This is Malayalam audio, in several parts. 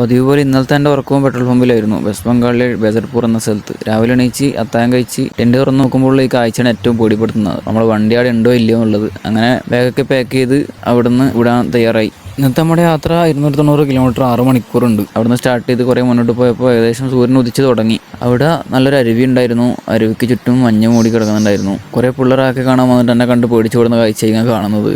പതിവ് പോലെ ഇന്നലത്തെ എൻ്റെ ഉറക്കവും പെട്രോൾ പമ്പിലായിരുന്നു. വെസ്റ്റ് ബംഗാളിലെ ബേസർപൂർ എന്ന സ്ഥലത്ത്. രാവിലെ എണീച്ച് അത്താഴം കഴിച്ച് ടെൻ്റ് തുറന്ന് നോക്കുമ്പോൾ ഈ കാഴ്ചയാണ് ഏറ്റവും പേടിപ്പെടുത്തുന്നത്. നമ്മൾ വണ്ടി അവിടെ ഉണ്ടോ ഇല്ലയോ എന്നുള്ളത്. അങ്ങനെ ബാഗൊക്കെ പാക്ക് ചെയ്ത് അവിടുന്ന് വിടാൻ തയ്യാറായി. ഇന്നത്തെ നമ്മുടെ യാത്ര 290 കിലോമീറ്റർ 6 മണിക്കൂറുണ്ട്. അവിടുന്ന് സ്റ്റാർട്ട് ചെയ്ത് കുറേ മുന്നോട്ട് പോയപ്പോൾ ഏകദേശം സൂര്യൻ ഉദിച്ച് തുടങ്ങി. അവിടെ നല്ലൊരു അരുവി ഉണ്ടായിരുന്നു. അരുവിക്ക് ചുറ്റും മഞ്ഞ് മൂടി കിടക്കുന്നുണ്ടായിരുന്നു. കുറേ പിള്ളേരൊക്കെ കാണാൻ വന്നിട്ട് എന്നെ കണ്ട് പേടിച്ചു കൊടുന്ന കാഴ്ചയാണ് കാണുന്നത്.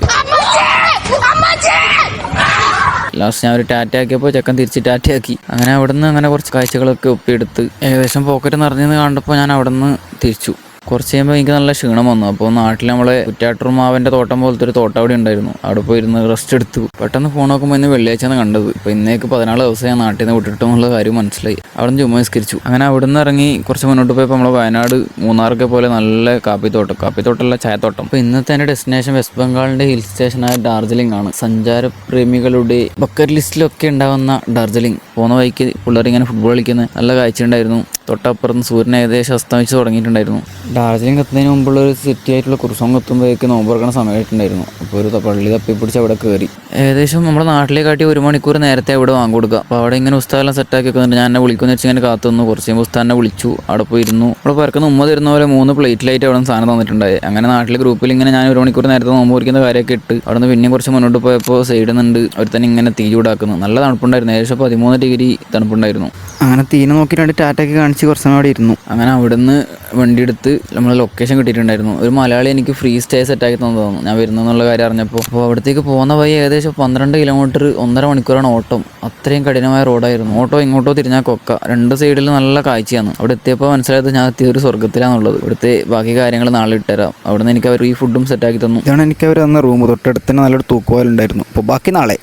ലാസ്റ്റ് ഞാൻ ഒരു ടാറ്റ ആക്കിയപ്പോൾ ചെക്കൻ തിരിച്ച് ടാറ്റ ആക്കി. അങ്ങനെ അവിടുന്ന് അങ്ങനെ കുറച്ച് കാഴ്ചകളൊക്കെ ഒപ്പിയെടുത്ത് ഏകദേശം പോക്കറ്റ് നിറഞ്ഞെന്ന് കണ്ടപ്പോൾ ഞാൻ അവിടുന്ന് തിരിച്ചു. കുറച്ച് കഴിയുമ്പോൾ എനിക്ക് നല്ല ക്ഷീണം വന്നു. അപ്പോൾ നാട്ടിൽ നമ്മളെ കുറ്റാട്ടൂർ മാവൻ്റെ തോട്ടം പോലത്തെ ഒരു തോട്ടം അവിടെ ഉണ്ടായിരുന്നു. അവിടെ പോയിരുന്ന് റെസ്റ്റ് എടുത്തു. പെട്ടെന്ന് ഫോൺ നോക്കുമ്പോൾ ഇന്ന് വെള്ളിയാഴ്ചയാണ് കണ്ടത്. ഇപ്പോൾ ഇന്നേക്ക് 14 ദിവസം ഞാൻ നാട്ടിൽ നിന്ന് വിട്ടിട്ടു എന്നുള്ള കാര്യം മനസ്സിലായി. അവിടെ നിന്ന് ചുമ്മാ നിസ്കരിച്ചു. അങ്ങനെ അവിടെ നിന്ന് ഇറങ്ങി കുറച്ച് മുന്നോട്ട് പോയപ്പോൾ നമ്മൾ വയനാട് മൂന്നാറൊക്കെ പോലെ നല്ല കാപ്പിത്തോട്ടമല്ല ചായത്തോട്ടം. അപ്പോൾ ഇന്നത്തെ എൻ്റെ ഡെസ്റ്റിനേഷൻ വെസ്റ്റ് ബംഗാളിൻ്റെ ഹിൽ സ്റ്റേഷനായ ഡാർജിലിംഗ് ആണ്. സഞ്ചാരപ്രേമികളുടെ ബക്കറ്റ് ലിസ്റ്റിലൊക്കെ ഉണ്ടാവുന്ന ഡാർജിലിംഗ്. പോകുന്ന വഴിക്ക് പിള്ളേർ ഇങ്ങനെ ഫുട്ബോൾ കളിക്കുന്ന നല്ല കാഴ്ച ഉണ്ടായിരുന്നു. തൊട്ടപ്പുറത്ത് സൂര്യൻ ഏകദേശം അസ്തമിച്ച് തുടങ്ങിയിട്ടുണ്ടായിരുന്നു. ഡാർജിലിംഗ് എത്തുന്നതിന് മുമ്പുള്ള ഒരു സിറ്റി ആയിട്ടുള്ള കുർസോങ് എത്തുമ്പോഴേക്ക് നോമ്പ് തുറക്കുന്ന സമയമായിട്ടുണ്ടായിരുന്നു. അപ്പോൾ ഒരു പള്ളി തപ്പിപ്പിടിച്ച് അവിടെ കയറി. ഏകദേശം നമ്മുടെ നാട്ടിലേക്കാട്ടി 1 മണിക്കൂർ നേരത്തെ അവിടെ വാങ്ങി കൊടുക്കുക. അപ്പോൾ അവിടെ ഇങ്ങനെ ഉസ്താദെല്ലാം സെറ്റാക്കി വെക്കുന്നുണ്ട്. ഞാൻ എന്നെ വിളിക്കുന്ന വെച്ച് ഇങ്ങനെ കാത്തുനിന്നു. കുറച്ച് കഴിയുമ്പോൾ ഉസ്താദിനെ വിളിച്ചു. അവിടെ പോയി ഇരുന്നു. അവിടെ പറക്കുന്ന ഉമ്മ തരുന്ന പോലെ 3 പ്ലേറ്റിലായിട്ട് അവിടെ നിന്ന് സാധനം തന്നിട്ടുണ്ടായി. അങ്ങനെ നാട്ടിലെ ഗ്രൂപ്പിൽ ഇങ്ങനെ ഞാൻ 1 മണിക്കൂർ നേരത്തെ നോമ്പ് കുറിക്കുന്ന കാര്യമൊക്കെ ഇട്ട് അവിടെ നിന്ന് പിന്നെയും കുറച്ച് മുന്നോട്ട് പോയപ്പോൾ സൈഡിൽ നിന്നുണ്ട് അവർ തന്നെ ഇങ്ങനെ തീ ചൂടാക്കുന്നു. നല്ല തണുപ്പുണ്ടായിരുന്നു. ഏകദേശം 13 ഡിഗ്രി തണുപ്പുണ്ടായിരുന്നു. അങ്ങനെ തീനെ നോക്കി 2 ടാറ്റൊക്കെ കാണിച്ച് കുറച്ച് സമയം അവിടെ ഇരുന്നു. അങ്ങനെ അവിടെ നിന്ന് വണ്ടി എടുത്ത് നമ്മൾ ലൊക്കേഷൻ കിട്ടിയിട്ടുണ്ടായിരുന്നു. ഒരു മലയാളി എനിക്ക് ഫ്രീ സ്റ്റേ സെറ്റാക്കി തന്നതാണ് ഞാൻ വരുന്നെന്നുള്ള കാര്യം അറിഞ്ഞപ്പോൾ. അപ്പോൾ അവിടത്തേക്ക് പോകുന്ന വഴി ഏകദേശം 12 കിലോമീറ്റർ 1.5 മണിക്കൂറാണ് ഓട്ടം. അത്രയും കഠിനമായ റോഡായിരുന്നു. ഓട്ടോ ഇങ്ങോട്ടോ തിരിഞ്ഞാൽ കൊക്ക. 2 സൈഡിൽ നല്ല കാഴ്ചയാണ്. അവിടെ എത്തിയപ്പോൾ മനസ്സിലായത് ഞാൻ എത്തിയ ഒരു സ്വർഗ്ഗത്തിലാണുള്ളത്. ഇവിടുത്തെ ബാക്കി കാര്യങ്ങൾ നാളെ ഇട്ടുതരാം. അവിടെ നിന്ന് എനിക്ക് അവർ ഈ ഫുഡും സെറ്റാക്കി തന്നു. ഇതാണ് എനിക്ക് അവർ തന്ന റൂം. തൊട്ടടുത്ത് തന്നെ നല്ലൊരു തൂക്കുവാലുണ്ടായിരുന്നു. അപ്പോൾ ബാക്കി നാളെ.